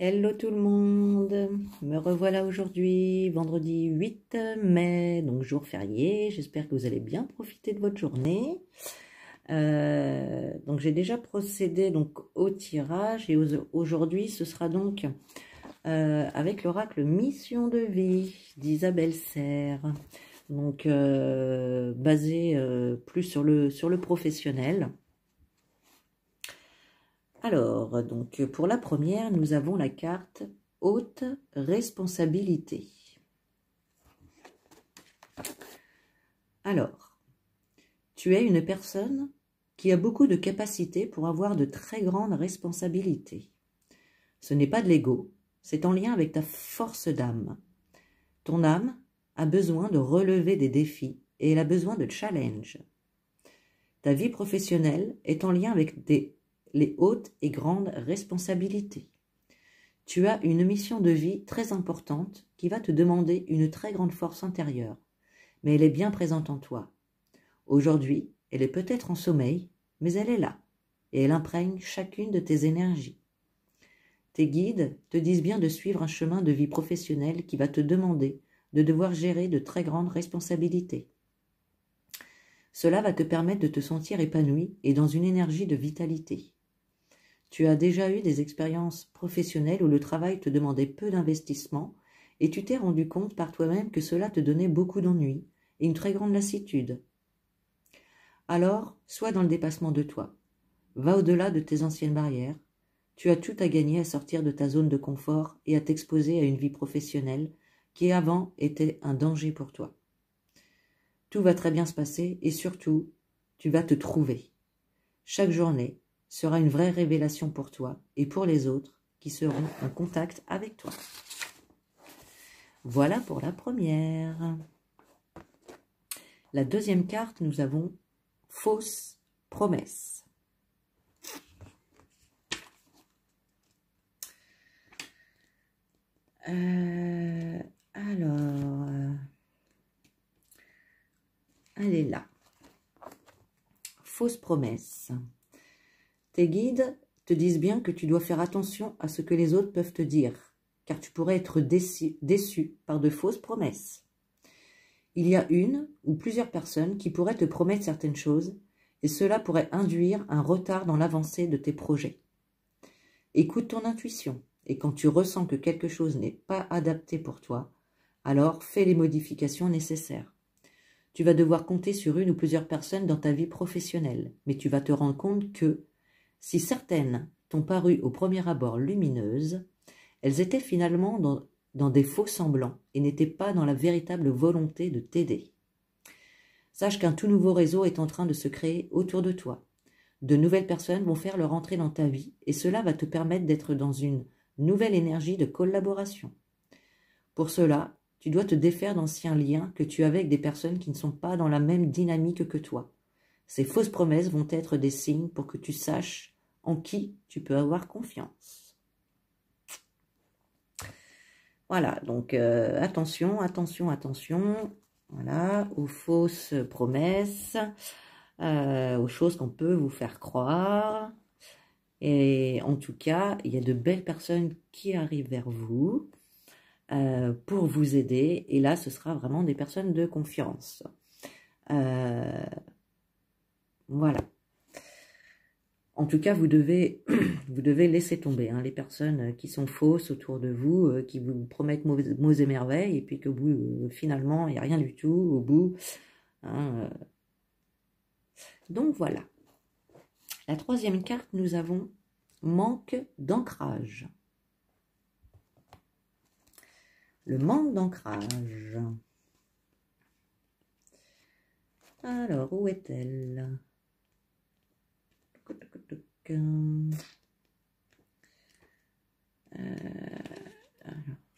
Hello tout le monde, me revoilà aujourd'hui, vendredi 8 mai, donc jour férié. J'espère que vous allez bien profiter de votre journée. Donc j'ai déjà procédé donc au tirage et aujourd'hui ce sera donc avec l'oracle Mission de vie d'Isabelle Serre. Donc basé plus sur le professionnel. Alors, donc pour la première, nous avons la carte haute responsabilité. Alors, tu es une personne qui a beaucoup de capacités pour avoir de très grandes responsabilités. Ce n'est pas de l'ego, c'est en lien avec ta force d'âme. Ton âme a besoin de relever des défis et elle a besoin de challenge. Ta vie professionnelle est en lien avec les hautes et grandes responsabilités. Tu as une mission de vie très importante qui va te demander une très grande force intérieure, mais elle est bien présente en toi. Aujourd'hui, elle est peut-être en sommeil, mais elle est là, et elle imprègne chacune de tes énergies. Tes guides te disent bien de suivre un chemin de vie professionnelle qui va te demander de devoir gérer de très grandes responsabilités. Cela va te permettre de te sentir épanoui et dans une énergie de vitalité. Tu as déjà eu des expériences professionnelles où le travail te demandait peu d'investissement et tu t'es rendu compte par toi-même que cela te donnait beaucoup d'ennui et une très grande lassitude. Alors, sois dans le dépassement de toi. Va au-delà de tes anciennes barrières. Tu as tout à gagner à sortir de ta zone de confort et à t'exposer à une vie professionnelle qui avant était un danger pour toi. Tout va très bien se passer et surtout, tu vas te trouver. Chaque journée sera une vraie révélation pour toi et pour les autres qui seront en contact avec toi. Voilà pour la première. La deuxième carte, nous avons fausse promesse. Alors, elle est là. Fausse promesse. Tes guides te disent bien que tu dois faire attention à ce que les autres peuvent te dire, car tu pourrais être déçu par de fausses promesses. Il y a une ou plusieurs personnes qui pourraient te promettre certaines choses, et cela pourrait induire un retard dans l'avancée de tes projets. Écoute ton intuition, et quand tu ressens que quelque chose n'est pas adapté pour toi, alors fais les modifications nécessaires. Tu vas devoir compter sur une ou plusieurs personnes dans ta vie professionnelle, mais tu vas te rendre compte que si certaines t'ont paru au premier abord lumineuses, elles étaient finalement dans des faux semblants et n'étaient pas dans la véritable volonté de t'aider. Sache qu'un tout nouveau réseau est en train de se créer autour de toi. De nouvelles personnes vont faire leur entrée dans ta vie et cela va te permettre d'être dans une nouvelle énergie de collaboration. Pour cela, tu dois te défaire d'anciens liens que tu as avec des personnes qui ne sont pas dans la même dynamique que toi. Ces fausses promesses vont être des signes pour que tu saches en qui tu peux avoir confiance. Voilà, donc attention, attention, attention, voilà, aux fausses promesses, aux choses qu'on peut vous faire croire. Et en tout cas, il y a de belles personnes qui arrivent vers vous pour vous aider. Et là, ce sera vraiment des personnes de confiance. Voilà. En tout cas, vous devez laisser tomber les personnes qui sont fausses autour de vous, qui vous promettent mots et merveilles, et puis que vous, finalement, il n'y a rien du tout au bout. Donc voilà. La troisième carte, nous avons manque d'ancrage. Le manque d'ancrage. Alors, où est-elle ? Alors, je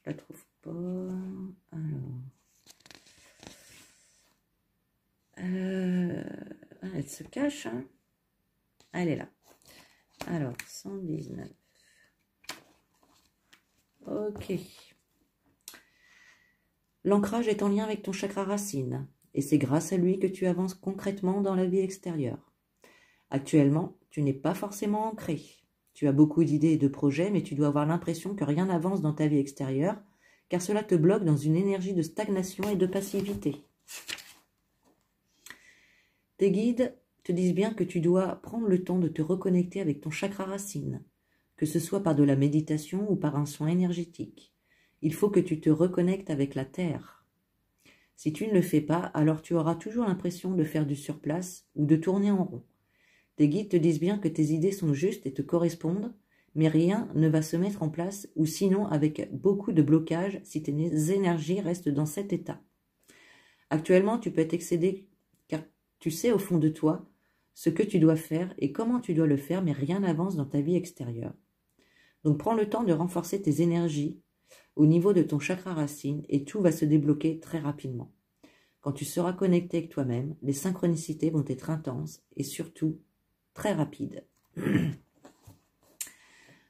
la trouve pas. Alors, elle se cache. Elle est là. Alors, 119. Ok. L'ancrage est en lien avec ton chakra racine, et c'est grâce à lui que tu avances concrètement dans la vie extérieure. Actuellement, tu n'es pas forcément ancré. Tu as beaucoup d'idées et de projets, mais tu dois avoir l'impression que rien n'avance dans ta vie extérieure, car cela te bloque dans une énergie de stagnation et de passivité. Tes guides te disent bien que tu dois prendre le temps de te reconnecter avec ton chakra racine, que ce soit par de la méditation ou par un soin énergétique. Il faut que tu te reconnectes avec la terre. Si tu ne le fais pas, alors tu auras toujours l'impression de faire du surplace ou de tourner en rond. Tes guides te disent bien que tes idées sont justes et te correspondent, mais rien ne va se mettre en place, ou sinon avec beaucoup de blocages si tes énergies restent dans cet état. Actuellement, tu peux être excédé car tu sais au fond de toi ce que tu dois faire et comment tu dois le faire, mais rien n'avance dans ta vie extérieure. Donc prends le temps de renforcer tes énergies au niveau de ton chakra racine et tout va se débloquer très rapidement. Quand tu seras connecté avec toi-même, les synchronicités vont être intenses et surtout très rapides.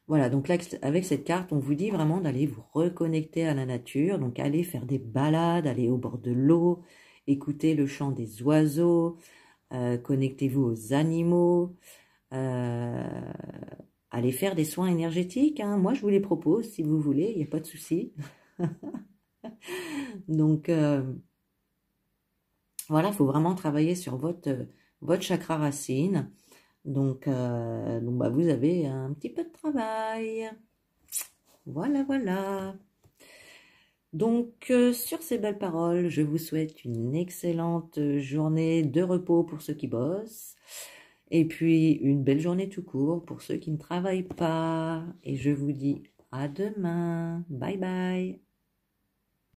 Voilà, donc là, avec cette carte, on vous dit vraiment d'aller vous reconnecter à la nature, donc aller faire des balades, aller au bord de l'eau, écouter le chant des oiseaux, connectez-vous aux animaux, allez faire des soins énergétiques, hein. Moi je vous les propose si vous voulez, il n'y a pas de souci. Donc voilà, il faut vraiment travailler sur votre chakra racine. Donc bah, vous avez un petit peu de travail. Voilà, voilà. Donc, sur ces belles paroles, je vous souhaite une excellente journée de repos pour ceux qui bossent. Et puis, une belle journée tout court pour ceux qui ne travaillent pas. Et je vous dis à demain. Bye bye.